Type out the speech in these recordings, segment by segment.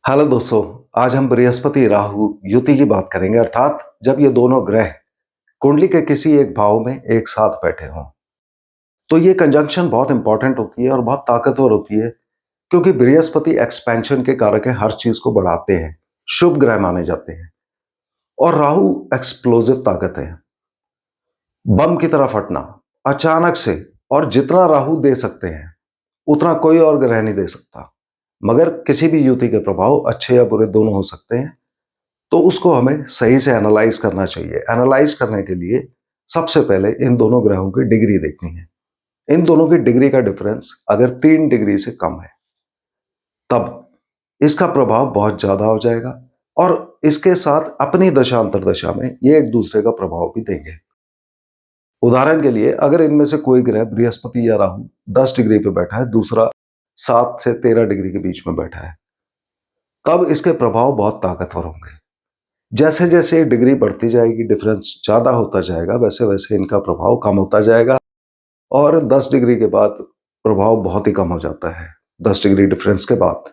Hello दोस्तों, आज हम बृहस्पति राहु युति की बात करेंगे, अर्थात जब ये दोनों ग्रह कुंडली के किसी एक भाव में एक साथ बैठे हों। तो ये कंजंक्शन बहुत इंपॉर्टेंट होती है और बहुत ताकतवर होती है, क्योंकि बृहस्पति एक्सपेंशन के कारक है, हर चीज को बढ़ाते हैं, शुभ ग्रह माने जाते हैं। और राहु एक्सप्लोसिव ताकत है, बम की तरह फटना अचानक से। और जितना राहु दे सकते हैं उतना कोई और ग्रह नहीं दे सकता। मगर किसी भी युति के प्रभाव अच्छे या बुरे दोनों हो सकते हैं, तो उसको हमें सही से एनालाइज करना चाहिए। एनालाइज करने के लिए सबसे पहले इन दोनों ग्रहों की डिग्री देखनी है। इन दोनों की डिग्री का डिफरेंस अगर 3 डिग्री से कम है, तब इसका प्रभाव बहुत ज्यादा हो जाएगा। और इसके साथ अपनी दशा अंतरदशा में ये एक दूसरे का प्रभाव भी देंगे। उदाहरण के लिए, अगर इनमें से कोई ग्रह बृहस्पति या राहु 10 डिग्री पे बैठा है, दूसरा 7 से 13 डिग्री के बीच में बैठा है, तब इसके प्रभाव बहुत ताकतवर होंगे। जैसे जैसे डिग्री बढ़ती जाएगी, डिफरेंस ज्यादा होता जाएगा, वैसे वैसे इनका प्रभाव कम होता जाएगा। और 10 डिग्री के बाद प्रभाव बहुत ही कम हो जाता है, 10 डिग्री डिफरेंस के बाद।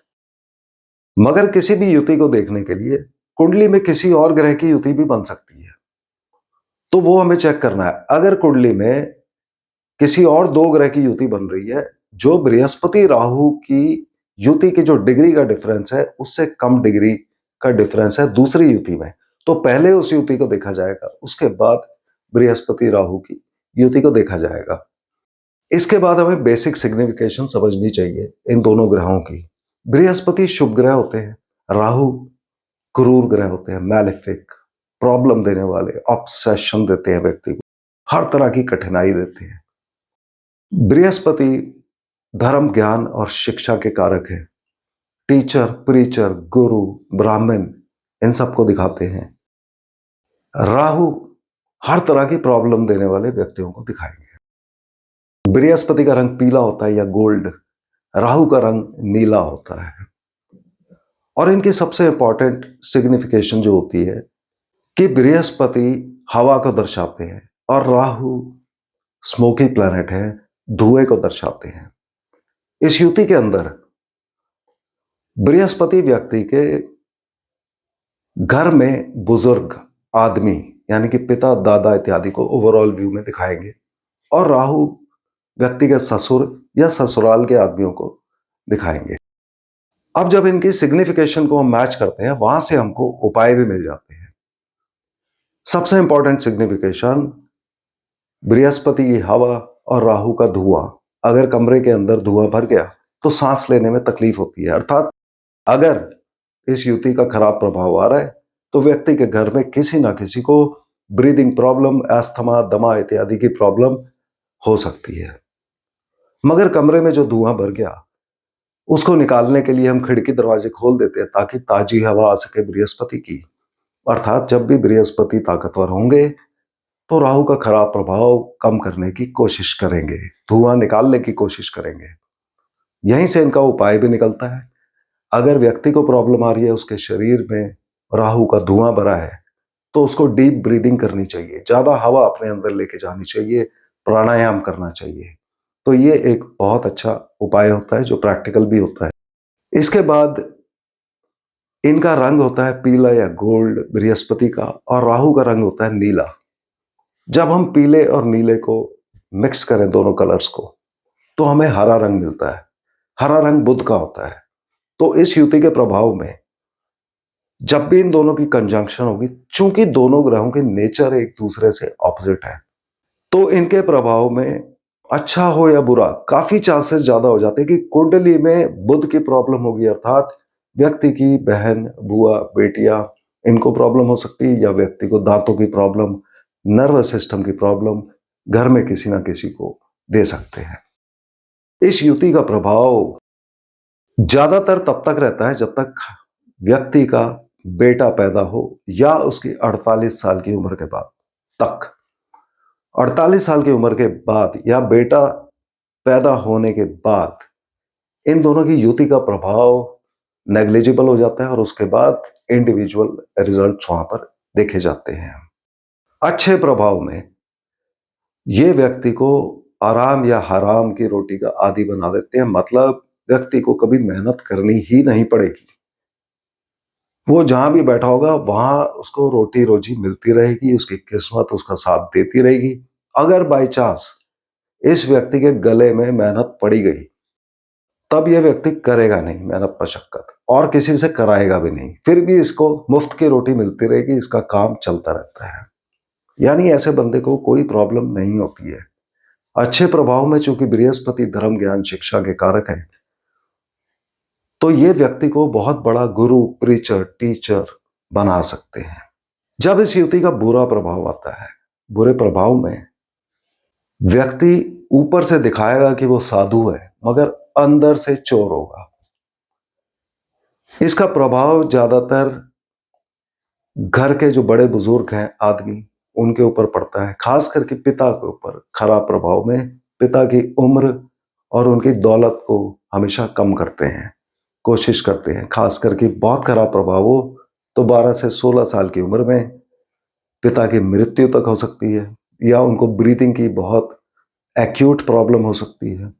मगर किसी भी युति को देखने के लिए कुंडली में किसी और ग्रह की युति भी बन सकती है, तो वो हमें चेक करना है। अगर कुंडली में किसी और 2 ग्रह की युति बन रही है, जो बृहस्पति राहु की युति की जो डिग्री का डिफरेंस है उससे कम डिग्री का डिफरेंस है दूसरी युति में, तो पहले उस युति को देखा जाएगा, उसके बाद बृहस्पति राहु की युति को देखा जाएगा। इसके बाद हमें बेसिक सिग्निफिकेशन समझनी चाहिए इन दोनों ग्रहों की। बृहस्पति शुभ ग्रह होते हैं, राहु क्रूर ग्रह होते हैं, मैलेफिक, प्रॉब्लम देने वाले, ऑब्सेशन देते हैं व्यक्ति को, हर तरह की कठिनाई देते हैं। बृहस्पति धर्म, ज्ञान और शिक्षा के कारक हैं। टीचर, प्रीचर, गुरु, ब्राह्मण, इन सबको दिखाते हैं। राहु हर तरह की प्रॉब्लम देने वाले व्यक्तियों को दिखाएंगे। बृहस्पति का रंग पीला होता है या गोल्ड, राहु का रंग नीला होता है। और इनकी सबसे इंपॉर्टेंट सिग्निफिकेशन जो होती है कि बृहस्पति हवा को दर्शाते हैं और राहु स्मोकी प्लैनेट है, धुएं को दर्शाते हैं। इस युति के अंदर बृहस्पति व्यक्ति के घर में बुजुर्ग आदमी, यानी कि पिता, दादा इत्यादि को ओवरऑल व्यू में दिखाएंगे। और राहु व्यक्ति के ससुर या ससुराल के आदमियों को दिखाएंगे। अब जब इनकी सिग्निफिकेशन को हम मैच करते हैं, वहां से हमको उपाय भी मिल जाते हैं। सबसे इंपॉर्टेंट सिग्निफिकेशन, बृहस्पति की हवा और राहु का धुआं। अगर कमरे के अंदर धुआं भर गया तो सांस लेने में तकलीफ होती है। अर्थात अगर इस युति का खराब प्रभाव आ रहा है, तो व्यक्ति के घर में किसी ना किसी को ब्रीदिंग प्रॉब्लम, अस्थमा, दमा इत्यादि की प्रॉब्लम हो सकती है। मगर कमरे में जो धुआं भर गया, उसको निकालने के लिए हम खिड़की दरवाजे खोल देते हैं ताकि ताजी हवा आ सके बृहस्पति की। अर्थात जब भी बृहस्पति ताकतवर होंगे, तो राहु का खराब प्रभाव कम करने की कोशिश करेंगे, धुआं निकालने की कोशिश करेंगे। यहीं से इनका उपाय भी निकलता है। अगर व्यक्ति को प्रॉब्लम आ रही है, उसके शरीर में राहु का धुआं भरा है, तो उसको डीप ब्रीदिंग करनी चाहिए, ज्यादा हवा अपने अंदर लेके जानी चाहिए, प्राणायाम करना चाहिए। तो ये एक बहुत अच्छा उपाय होता है जो प्रैक्टिकल भी होता है। इसके बाद इनका रंग होता है पीला या गोल्ड बृहस्पति का, और राहु का रंग होता है नीला। जब हम पीले और नीले को मिक्स करें, दोनों कलर्स को, तो हमें हरा रंग मिलता है। हरा रंग बुध का होता है। तो इस युति के प्रभाव में जब भी इन दोनों की कंजंक्शन होगी, चूंकि दोनों ग्रहों के नेचर एक दूसरे से ऑपोजिट है, तो इनके प्रभाव में अच्छा हो या बुरा, काफी चांसेस ज्यादा हो जाते हैं कि कुंडली में बुध की प्रॉब्लम होगी। अर्थात व्यक्ति की बहन, बुआ, बेटियां, इनको प्रॉब्लम हो सकती है, या व्यक्ति को दांतों की प्रॉब्लम, नर्वस सिस्टम की प्रॉब्लम घर में किसी ना किसी को दे सकते हैं। इस युति का प्रभाव ज्यादातर तब तक रहता है जब तक व्यक्ति का बेटा पैदा हो, या उसकी 48 साल की उम्र के बाद तक। 48 साल की उम्र के बाद या बेटा पैदा होने के बाद इन दोनों की युति का प्रभाव नेग्लिजिबल हो जाता है, और उसके बाद इंडिविजुअल रिजल्ट वहां पर देखे जाते हैं। अच्छे प्रभाव में ये व्यक्ति को आराम या हराम की रोटी का आदी बना देते हैं। मतलब व्यक्ति को कभी मेहनत करनी ही नहीं पड़ेगी। वो जहां भी बैठा होगा वहां उसको रोटी रोजी मिलती रहेगी, उसकी किस्मत उसका साथ देती रहेगी। अगर बाई चांस इस व्यक्ति के गले में मेहनत पड़ी गई, तब यह व्यक्ति करेगा नहीं मेहनत मशक्कत और किसी से कराएगा भी नहीं, फिर भी इसको मुफ्त की रोटी मिलती रहेगी, इसका काम चलता रहता है। यानी ऐसे बंदे को कोई प्रॉब्लम नहीं होती है। अच्छे प्रभाव में चूंकि बृहस्पति धर्म ज्ञान शिक्षा के कारक है, तो ये व्यक्ति को बहुत बड़ा गुरु, प्रीचर, टीचर बना सकते हैं। जब इस युति का बुरा प्रभाव आता है, बुरे प्रभाव में व्यक्ति ऊपर से दिखाएगा कि वो साधु है, मगर अंदर से चोर होगा। इसका प्रभाव ज्यादातर घर के जो बड़े बुजुर्ग हैं आदमी, उनके ऊपर पड़ता है, खास करके पिता के ऊपर। खराब प्रभाव में पिता की उम्र और उनकी दौलत को हमेशा कम करते हैं, कोशिश करते हैं। खास करके बहुत खराब प्रभाव हो तो 12 से 16 साल की उम्र में पिता की मृत्यु तक हो सकती है, या उनको ब्रीथिंग की बहुत एक्यूट प्रॉब्लम हो सकती है,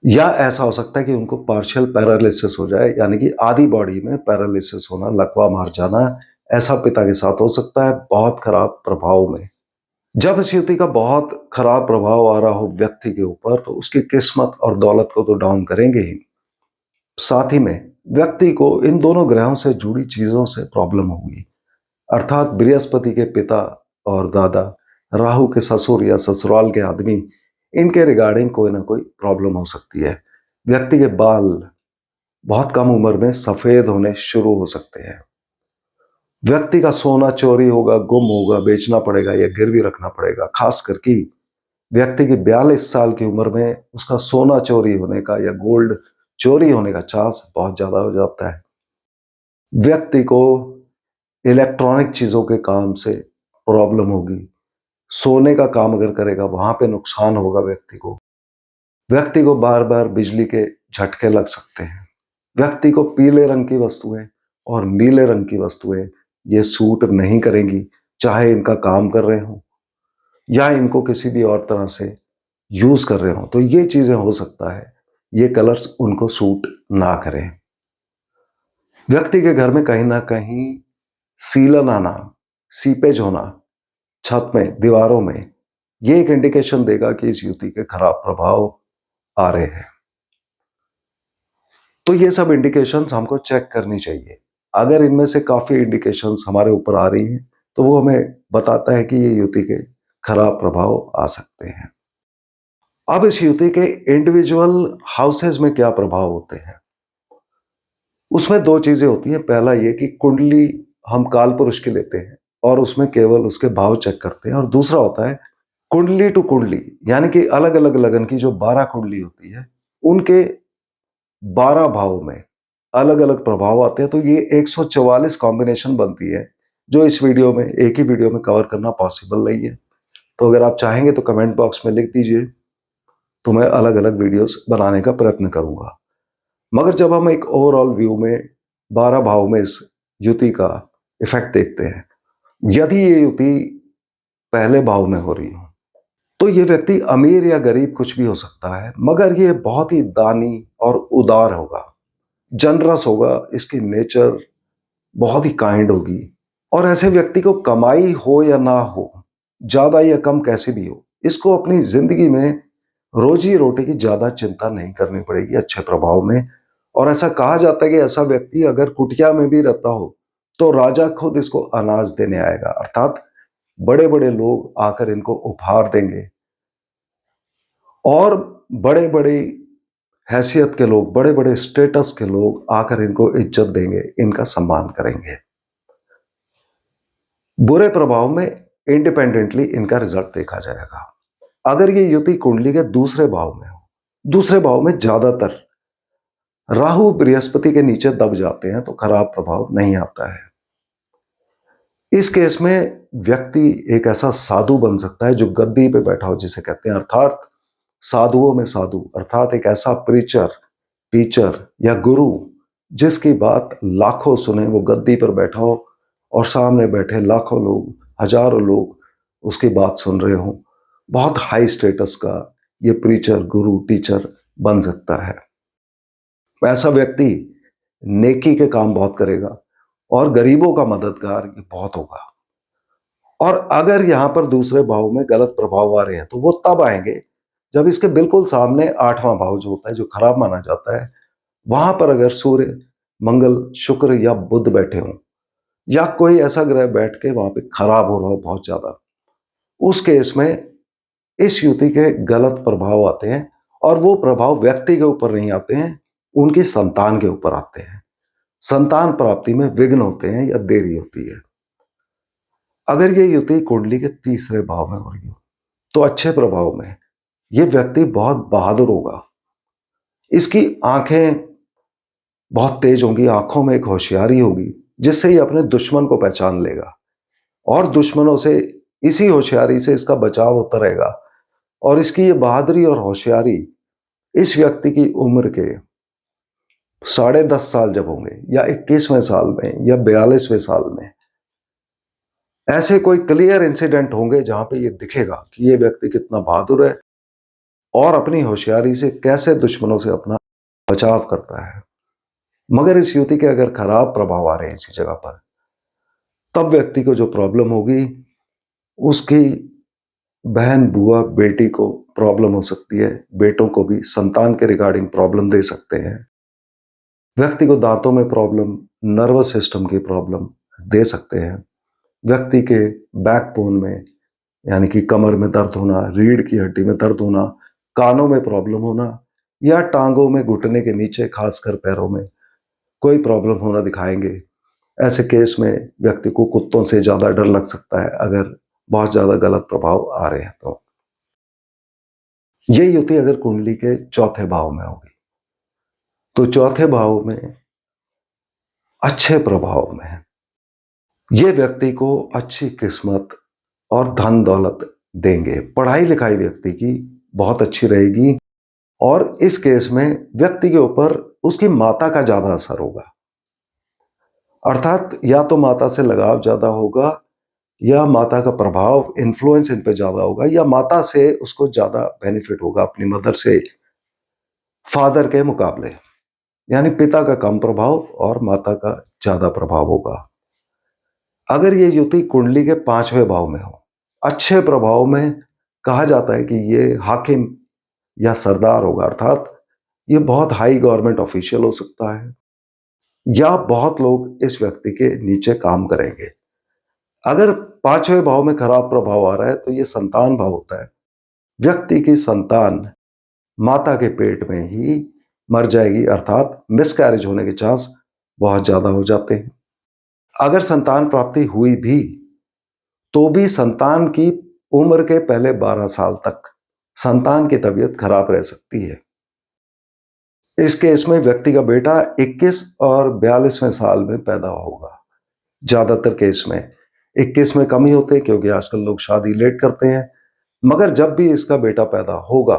या ऐसा हो सकता है कि उनको पार्शियल पैरालिसिस हो जाए, यानी कि आधी बॉडी में पैरालिसिस होना, लकवा मार जाना। ऐसा पिता के साथ हो सकता है बहुत खराब प्रभाव में। जब इस युति का बहुत खराब प्रभाव आ रहा हो व्यक्ति के ऊपर, तो उसकी किस्मत और दौलत को तो डाउन करेंगे ही, साथ ही में व्यक्ति को इन दोनों ग्रहों से जुड़ी चीजों से प्रॉब्लम होगी। अर्थात बृहस्पति के पिता और दादा, राहु के ससुर या ससुराल के आदमी, इनके रिगार्डिंग कोई ना कोई प्रॉब्लम हो सकती है। व्यक्ति के बाल बहुत कम उम्र में सफेद होने शुरू हो सकते हैं। व्यक्ति का सोना चोरी होगा, गुम होगा, बेचना पड़ेगा या गिरवी रखना पड़ेगा। खास करके व्यक्ति की 42 साल की उम्र में उसका सोना चोरी होने का या गोल्ड चोरी होने का चांस बहुत ज्यादा हो जाता है। व्यक्ति को इलेक्ट्रॉनिक चीजों के काम से प्रॉब्लम होगी। सोने का काम अगर करेगा वहां पे नुकसान होगा व्यक्ति को। व्यक्ति को बार बार बिजली के झटके लग सकते हैं। व्यक्ति को पीले रंग की वस्तुएं और नीले रंग की वस्तुएं ये सूट नहीं करेंगी, चाहे इनका काम कर रहे हो या इनको किसी भी और तरह से यूज कर रहे हो। तो ये चीजें हो सकता है ये कलर्स उनको सूट ना करें। व्यक्ति के घर में कहीं ना कहीं सीलन आना, सीपेज होना छत में, दीवारों में, ये एक इंडिकेशन देगा कि इस युति के खराब प्रभाव आ रहे हैं। तो ये सब इंडिकेशंस हमको चेक करनी चाहिए। अगर इनमें से काफी इंडिकेशंस हमारे ऊपर आ रही हैं, तो वो हमें बताता है कि ये युति के खराब प्रभाव आ सकते हैं। अब इस युति के इंडिविजुअल हाउसेस में क्या प्रभाव होते हैं, उसमें दो चीजें होती हैं। पहला ये कि कुंडली हम काल पुरुष की लेते हैं और उसमें केवल उसके भाव चेक करते हैं, और दूसरा होता है कुंडली टू कुंडली, यानी कि अलग अलग लगन की जो 12 कुंडली होती है, उनके 12 भाव में अलग अलग प्रभाव आते हैं। तो ये 144 कॉम्बिनेशन बनती है, जो इस वीडियो में, एक ही वीडियो में कवर करना पॉसिबल नहीं है। तो अगर आप चाहेंगे तो कमेंट बॉक्स में लिख दीजिए, तो मैं अलग अलग वीडियोस बनाने का प्रयत्न करूंगा। मगर जब हम एक ओवरऑल व्यू में 12 भाव में इस युति का इफेक्ट देखते हैं, यदि ये युति पहले भाव में हो रही हो, तो ये व्यक्ति अमीर या गरीब कुछ भी हो सकता है, मगर ये बहुत ही दानी और उदार होगा, जनरस होगा, इसकी नेचर बहुत ही काइंड होगी। और ऐसे व्यक्ति को कमाई हो या ना हो, ज्यादा या कम कैसे भी हो, इसको अपनी जिंदगी में रोजी रोटी की ज्यादा चिंता नहीं करनी पड़ेगी अच्छे प्रभाव में। और ऐसा कहा जाता है कि ऐसा व्यक्ति अगर कुटिया में भी रहता हो तो राजा खुद इसको अनाज देने आएगा, अर्थात बड़े बड़े लोग आकर इनको उपहार देंगे, और बड़े बड़े हैसियत के लोग, बड़े बड़े स्टेटस के लोग आकर इनको इज्जत देंगे, इनका सम्मान करेंगे। बुरे प्रभाव में इंडिपेंडेंटली इनका रिजल्ट देखा जाएगा। अगर ये युति कुंडली के दूसरे भाव में हो, दूसरे भाव में ज्यादातर राहु बृहस्पति के नीचे दब जाते हैं, तो खराब प्रभाव नहीं आता है। इस केस में व्यक्ति एक ऐसा साधु बन सकता है जो गद्दी पे बैठा हो, जिसे कहते हैं, अर्थात साधुओं में साधु, अर्थात एक ऐसा प्रीचर, टीचर या गुरु जिसकी बात लाखों सुने, वो गद्दी पर बैठा हो और सामने बैठे लाखों लोग, हजारों लोग उसकी बात सुन रहे हो। बहुत हाई स्टेटस का ये प्रीचर, गुरु, टीचर बन सकता है। ऐसा व्यक्ति नेकी के काम बहुत करेगा, और गरीबों का मददगार ये बहुत होगा। और अगर यहाँ पर दूसरे भाव में गलत प्रभाव आ रहे हैं तो वो तब आएंगे जब इसके बिल्कुल सामने आठवां भाव जो होता है, जो खराब माना जाता है, वहां पर अगर सूर्य, मंगल, शुक्र या बुध बैठे हों, या कोई ऐसा ग्रह बैठ के वहां पे खराब हो रहा हो बहुत ज्यादा, उस केस में इस युति के गलत प्रभाव आते हैं। और वो प्रभाव व्यक्ति के ऊपर नहीं आते हैं, उनकी संतान के ऊपर आते हैं। संतान प्राप्ति में विघ्न होते हैं या देरी होती है। अगर ये युति कुंडली के तीसरे भाव में हो रही हो तो अच्छे प्रभाव में ये व्यक्ति बहुत बहादुर होगा। इसकी आंखें बहुत तेज होंगी, आंखों में एक होशियारी होगी जिससे ये अपने दुश्मन को पहचान लेगा और दुश्मनों से इसी होशियारी से इसका बचाव होता रहेगा। और इसकी ये बहादुरी और होशियारी इस व्यक्ति की उम्र के 10.5 साल जब होंगे, या 21वें साल में, या 42वें साल में, ऐसे कोई क्लियर इंसिडेंट होंगे जहां पे ये दिखेगा कि ये व्यक्ति कितना बहादुर है और अपनी होशियारी से कैसे दुश्मनों से अपना बचाव करता है। मगर इस युति के अगर खराब प्रभाव आ रहे हैं इसी जगह पर, तब व्यक्ति को जो प्रॉब्लम होगी, उसकी बहन, बुआ, बेटी को प्रॉब्लम हो सकती है। बेटों को भी संतान के रिगार्डिंग प्रॉब्लम दे सकते हैं। व्यक्ति को दांतों में प्रॉब्लम, नर्वस सिस्टम की प्रॉब्लम दे सकते हैं। व्यक्ति के बैकबोन में, यानी कि कमर में दर्द होना, रीढ़ की हड्डी में दर्द होना, कानों में प्रॉब्लम होना, या टांगों में, घुटने के नीचे, खासकर पैरों में कोई प्रॉब्लम होना दिखाएंगे। ऐसे केस में व्यक्ति को कुत्तों से ज्यादा डर लग सकता है अगर बहुत ज्यादा गलत प्रभाव आ रहे हैं तो। ये युति अगर कुंडली के चौथे भाव में होगी तो चौथे भाव में अच्छे प्रभाव में ये व्यक्ति को अच्छी किस्मत और धन दौलत देंगे। पढ़ाई लिखाई व्यक्ति की बहुत अच्छी रहेगी और इस केस में व्यक्ति के ऊपर उसकी माता का ज्यादा असर होगा। अर्थात या तो माता से लगाव ज्यादा होगा, या माता का प्रभाव, इन्फ्लुएंस इन पे ज्यादा होगा, या माता से उसको ज्यादा बेनिफिट होगा अपनी मदर से, फादर के मुकाबले। यानी पिता का कम प्रभाव और माता का ज्यादा प्रभाव होगा। अगर ये युति कुंडली के 5वें भाव में हो, अच्छे प्रभाव में, कहा जाता है कि ये हाकिम या सरदार होगा। अर्थात ये बहुत हाई गवर्नमेंट ऑफिशियल हो सकता है, या बहुत लोग इस व्यक्ति के नीचे काम करेंगे। अगर 5वें भाव में खराब प्रभाव आ रहा है तो ये संतान भाव होता है। व्यक्ति की संतान माता के पेट में ही मर जाएगी, अर्थात मिसकैरेज होने के चांस बहुत ज्यादा हो जाते हैं। अगर संतान प्राप्ति हुई भी तो भी संतान की उम्र के पहले 12 साल तक संतान की तबीयत खराब रह सकती है। इस केस में व्यक्ति का बेटा 21 और 42वें साल में पैदा होगा। ज्यादातर केस में 21 में कम ही होते हैं क्योंकि आजकल लोग शादी लेट करते हैं। मगर जब भी इसका बेटा पैदा होगा,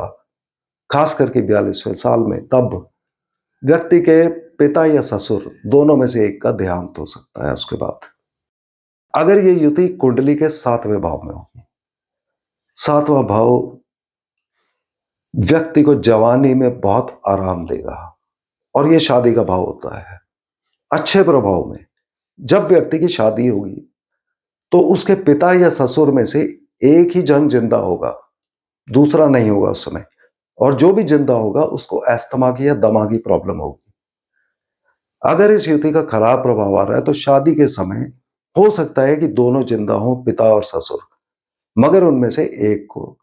खास करके 42वें साल में, तब व्यक्ति के पिता या ससुर दोनों में से एक का देहांत हो सकता है उसके बाद। अगर ये युति कुंडली के 7वें भाव में होगी, 7वां भाव व्यक्ति को जवानी में बहुत आराम देगा और ये शादी का भाव होता है। अच्छे प्रभाव में जब व्यक्ति की शादी होगी तो उसके पिता या ससुर में से एक ही जन जिंदा होगा, दूसरा नहीं होगा उस समय। और जो भी जिंदा होगा उसको अस्थमा की या दमा की प्रॉब्लम होगी। अगर इस युति का खराब प्रभाव आ रहा है तो शादी के समय हो सकता है कि दोनों जिंदा हों, पिता और ससुर, मगर उनमें से एक को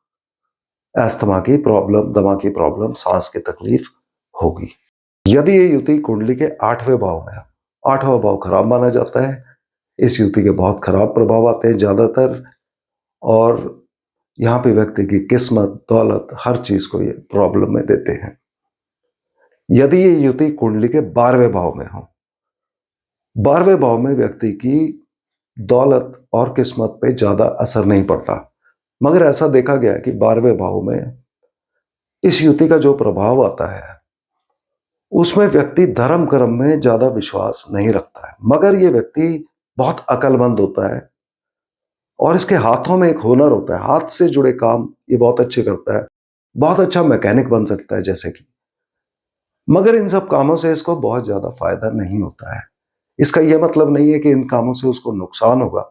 अस्थमा की प्रॉब्लम, दमा की प्रॉब्लम, सांस की तकलीफ होगी। यदि ये युति कुंडली के 8वें भाव में है, 8वां भाव खराब माना जाता है। इस युति के बहुत खराब प्रभाव आते हैं ज्यादातर, और यहाँ पे व्यक्ति की किस्मत, दौलत, हर चीज को ये प्रॉब्लम में देते हैं। यदि ये युति कुंडली के 12वें भाव में हो, 12वें भाव में व्यक्ति की दौलत और किस्मत पे ज्यादा असर नहीं पड़ता। मगर ऐसा देखा गया कि 12वें भाव में इस युति का जो प्रभाव आता है उसमें व्यक्ति धर्म कर्म में ज्यादा विश्वास नहीं रखता है। मगर ये व्यक्ति बहुत अक्लमंद होता है और इसके हाथों में एक हुनर होता है, हाथ से जुड़े काम ये बहुत अच्छे करता है। बहुत अच्छा मैकेनिक बन सकता है जैसे कि। मगर इन सब कामों से इसको बहुत ज्यादा फायदा नहीं होता है। इसका यह मतलब नहीं है कि इन कामों से उसको नुकसान होगा,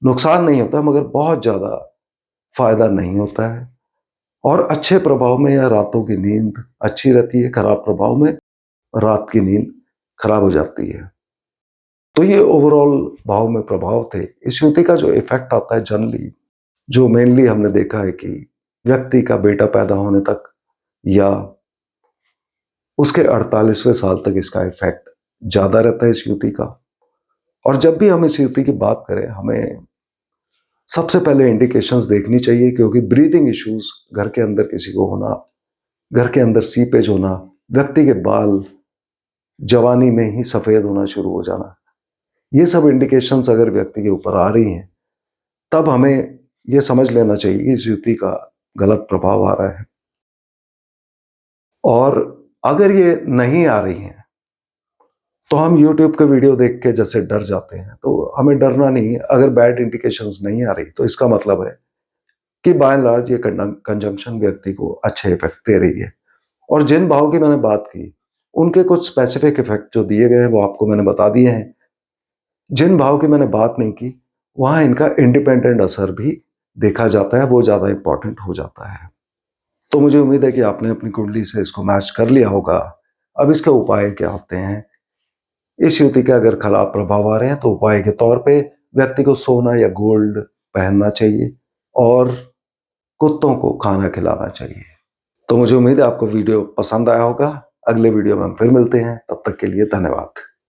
नुकसान नहीं होता मगर बहुत ज़्यादा फ़ायदा नहीं होता है। और अच्छे प्रभाव में या रातों की नींद अच्छी रहती है, खराब प्रभाव में रात की नींद खराब हो जाती है। तो ये ओवरऑल भाव में प्रभाव थे। इस युति का जो इफ़ेक्ट आता है जनरली, जो मेनली हमने देखा है कि व्यक्ति का बेटा पैदा होने तक या उसके 48वें साल तक इसका इफ़ेक्ट ज़्यादा रहता है इस युति का। और जब भी हम इस युति की बात करें, हमें सबसे पहले इंडिकेशंस देखनी चाहिए, क्योंकि ब्रीथिंग इश्यूज घर के अंदर किसी को होना, घर के अंदर सीपेज होना, व्यक्ति के बाल जवानी में ही सफ़ेद होना शुरू हो जाना, ये सब इंडिकेशंस अगर व्यक्ति के ऊपर आ रही हैं, तब हमें ये समझ लेना चाहिए कि इस युति का गलत प्रभाव आ रहा है। और अगर ये नहीं आ रही हैं, तो हम यूट्यूब के वीडियो देख के जैसे डर जाते हैं, तो हमें डरना नहीं है। अगर बैड इंडिकेशंस नहीं आ रही, तो इसका मतलब है कि बाय एंड लार्ज ये कंजंक्शन व्यक्ति को अच्छे इफेक्ट दे रही है। और जिन भाव की मैंने बात की, उनके कुछ स्पेसिफिक इफेक्ट जो दिए गए हैं वो आपको मैंने बता दिए हैं। जिन भाव की मैंने बात नहीं की, वहां इनका इंडिपेंडेंट असर भी देखा जाता है, वो ज्यादा इंपॉर्टेंट हो जाता है। तो मुझे उम्मीद है कि आपने अपनी कुंडली से इसको मैच कर लिया होगा। अब इसके उपाय क्या होते हैं? इस युति के अगर खराब प्रभाव आ रहे हैं, तो उपाय के तौर पे व्यक्ति को सोना या गोल्ड पहनना चाहिए और कुत्तों को खाना खिलाना चाहिए। तो मुझे उम्मीद है आपको वीडियो पसंद आया होगा। अगले वीडियो में हम फिर मिलते हैं, तब तक के लिए धन्यवाद।